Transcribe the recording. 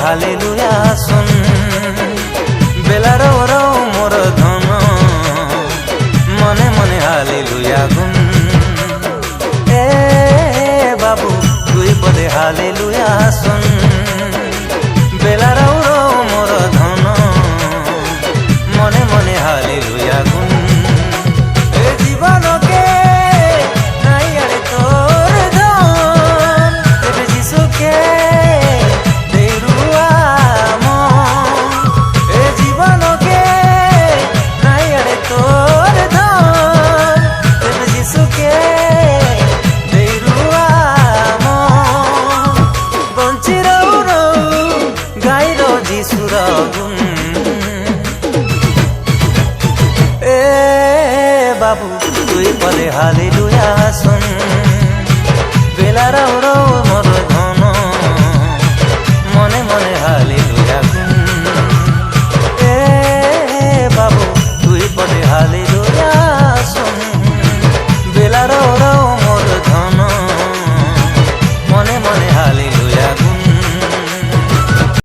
hallelujah শুন বেলা রৌ রৌ মোর ধন মনে মনে হালেলুয়া গুন এ বাবু দুই পদে হালেলুয়া শুন বেলা রৌ রৌ মোর ধন মনে মনে হালেলুয়া গুন জীবনকে নাই আরে তোর ধন দেবে যিশুকে দেরুয়া মন এ জীবনকে নাই আরে তোর ধন দেবে যিশুকে দেরুয়া মন বঞ্চি রৌ রৌ গাইর যিশুর গুণ বাবু তুই পদে হালেলুয়া শুন বেলা রৌ রৌ